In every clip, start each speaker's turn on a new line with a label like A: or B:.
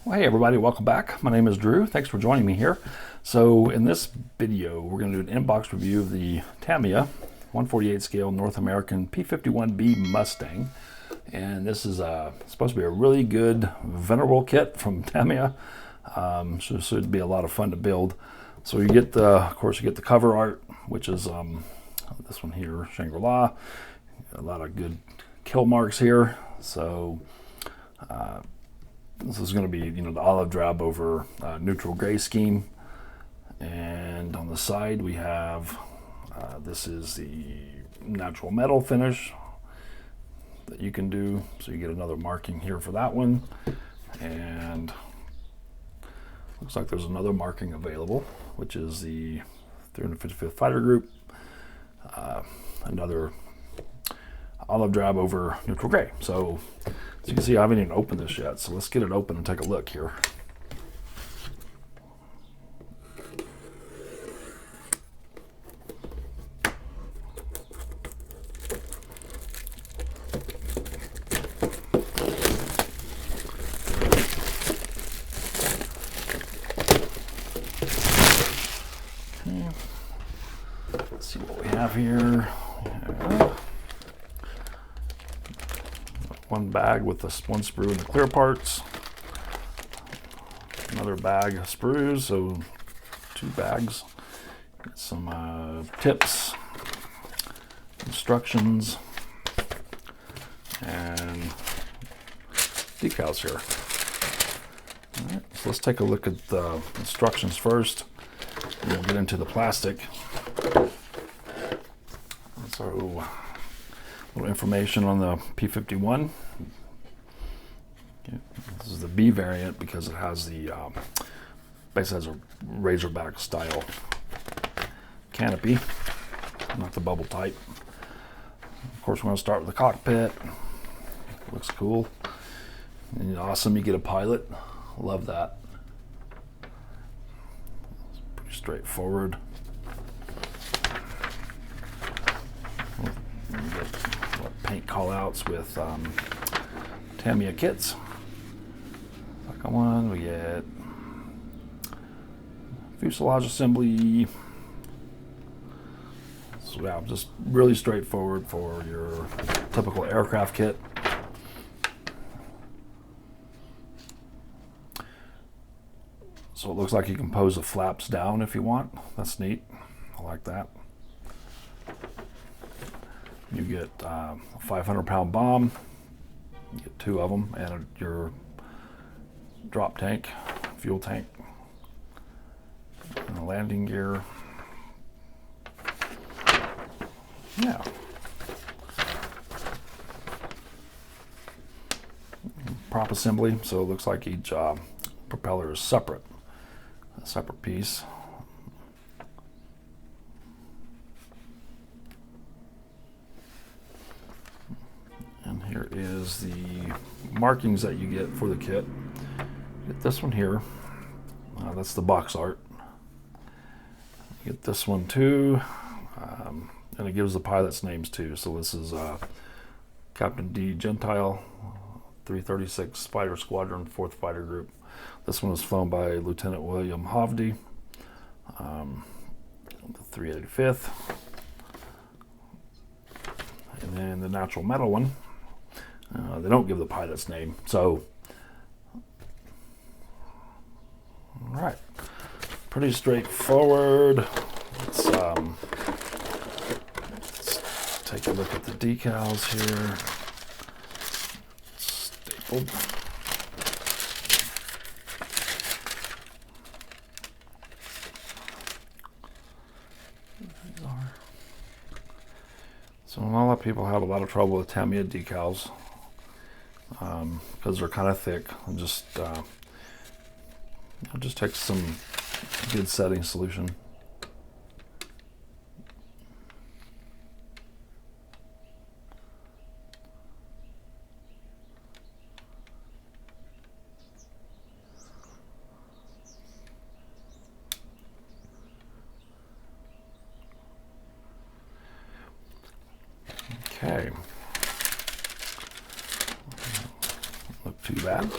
A: Well, hey everybody, welcome back. My name is Drew. Thanks for joining me here. So in this video, we're going to do an in-box review of the Tamiya 148 scale North American P-51B Mustang. And this is supposed to be a really good venerable kit from Tamiya. So it'd be a lot of fun to build. So you get of course, you get the cover art, which is this one here, Shangri-La. A lot of good kill marks here. So this is going to be, the olive drab over neutral gray scheme. And on the side we have, this is the natural metal finish that you can do. So you get another marking here for that one. And looks like there's another marking available, which is the 355th Fighter Group. Another olive drab over neutral gray. So as you can see, I haven't even opened this yet, so let's get it open and take a look here. Okay. Let's see what we have here. One bag with the one sprue and the clear parts. Another bag of sprues, so 2 bags. Get some tips, instructions, and decals here. All right, so let's take a look at the instructions first, and we'll get into the plastic. So, little information on the P-51. Okay. This is the B variant because it has the basically has a razorback style canopy, not the bubble type. Of course, we're going to start with the cockpit. Looks cool and awesome. You get a pilot. Love that. It's pretty straightforward. Paint callouts with Tamiya kits. Second one, we get fuselage assembly. So yeah, just really straightforward for your typical aircraft kit. So it looks like you can pose the flaps down if you want. That's neat. I like that. You get a 500-pound bomb, you get 2 of them, and your drop tank, fuel tank, and a landing gear. Yeah. Prop assembly, so it looks like each propeller is separate, a separate piece. And here is the markings that you get for the kit. You get this one here. That's the box art. You get this one too. And it gives the pilots' names too. So this is Captain D. Gentile, 336 Fighter Squadron, 4th Fighter Group. This one was flown by Lieutenant William Hovde, the 385th. And then the natural metal one. They don't give the pilot's name, so all right, pretty straightforward. Let's take a look at the decals here. Stapled. So a lot of people have a lot of trouble with Tamiya decals because they're kind of thick. And just take some good setting solution. Okay. Look too bad.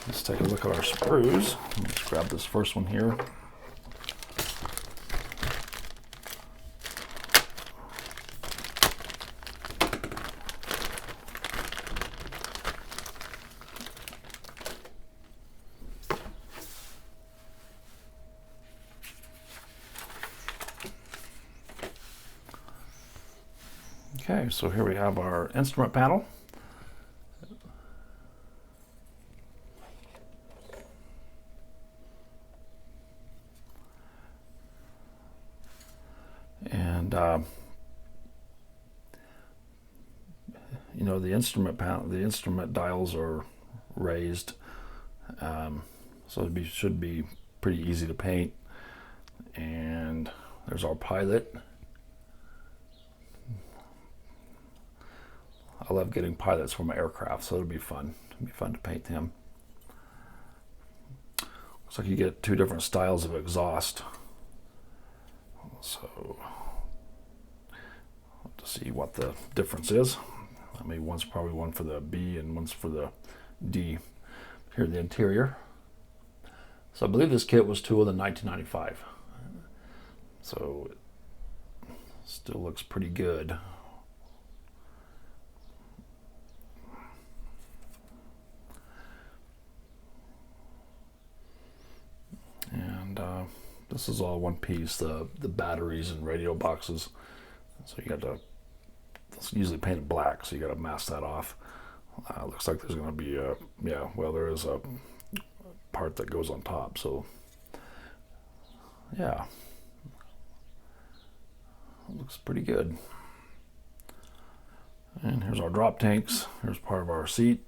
A: Let's take a look at our screws. Let's grab this first one here. Okay, so here we have our instrument panel. And you know, the instrument panel, the instrument dials are raised, so it should be pretty easy to paint. And there's our pilot. I love getting pilots for my aircraft, so it'll be fun. It'll be fun to paint him. Looks like you get two different styles of exhaust. So, to see what the difference is. I mean, one's probably one for the B and one's for the D. Here in the interior. So I believe this kit was tooled in 1995. So it still looks pretty good. And this is all one piece, the batteries and radio boxes. So you got to, it's usually painted black, so you got to mask that off. Looks like there's going to be a, yeah, well, there is a part that goes on top. So yeah, it looks pretty good. And here's our drop tanks. Here's part of our seat.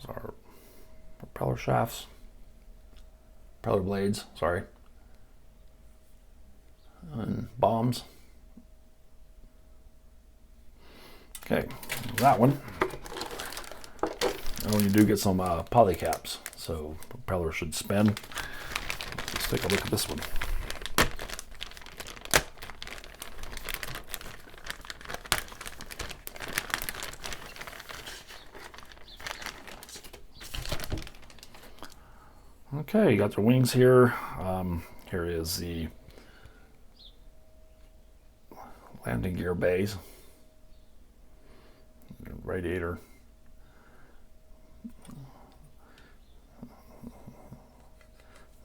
A: Our propeller shafts, propeller blades, sorry, and bombs. Okay, that one. Oh, you do get some poly caps, so propeller should spin. Let's take a look at this one. Okay, you got the wings here. Here is the landing gear bays, radiator.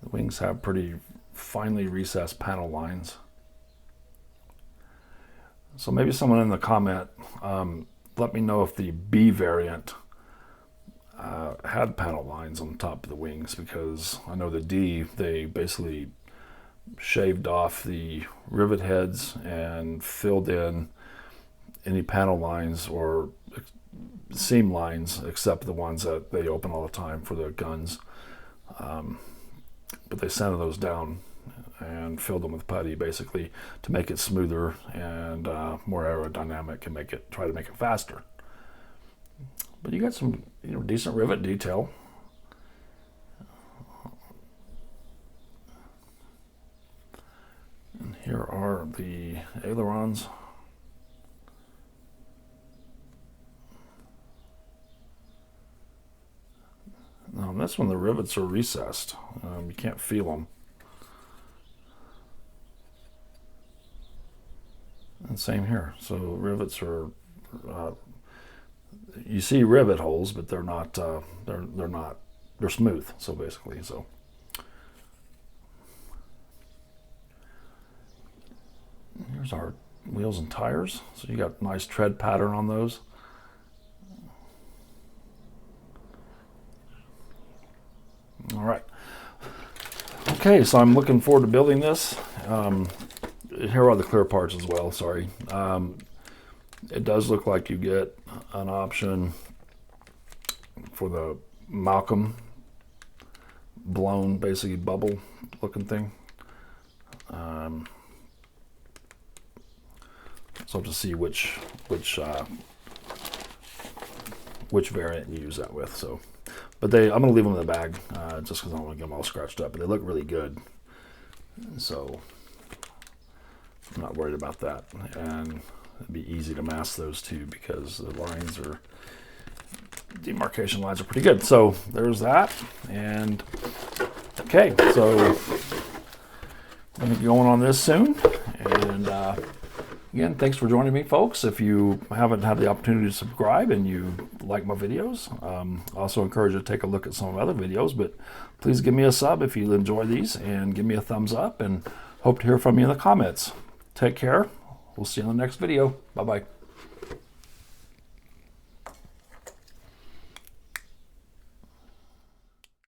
A: The wings have pretty finely recessed panel lines. So maybe someone in the comment, let me know if the B variant had panel lines on the top of the wings, because I know the D, they basically shaved off the rivet heads and filled in any panel lines or seam lines except the ones that they open all the time for the guns. But they sanded those down and filled them with putty basically to make it smoother and more aerodynamic and try to make it faster. But you got some, you know, decent rivet detail. And here are the ailerons. Now on this one, the rivets are recessed. You can't feel them. And same here. So rivets are. You see rivet holes, but they're not. They're smooth. So basically, so. Here's our wheels and tires. So you got nice tread pattern on those. All right. Okay, so I'm looking forward to building this. Here are the clear parts as well. Sorry. It does look like you get an option for the Malcolm blown, basically bubble looking thing. So to see which variant you use that with. So, but I'm gonna leave them in the bag just because I don't want to get them all scratched up. But they look really good. So I'm not worried about that. And it'd be easy to mask those two because the lines are, demarcation lines are pretty good. So there's that. And okay, so I'm going to be going on this soon. And again, thanks for joining me, folks. If you haven't had the opportunity to subscribe and you like my videos, I also encourage you to take a look at some of my other videos. But please give me a sub if you enjoy these, and give me a thumbs up, and hope to hear from you in the comments. Take care. We'll see you in the next video. Bye-bye.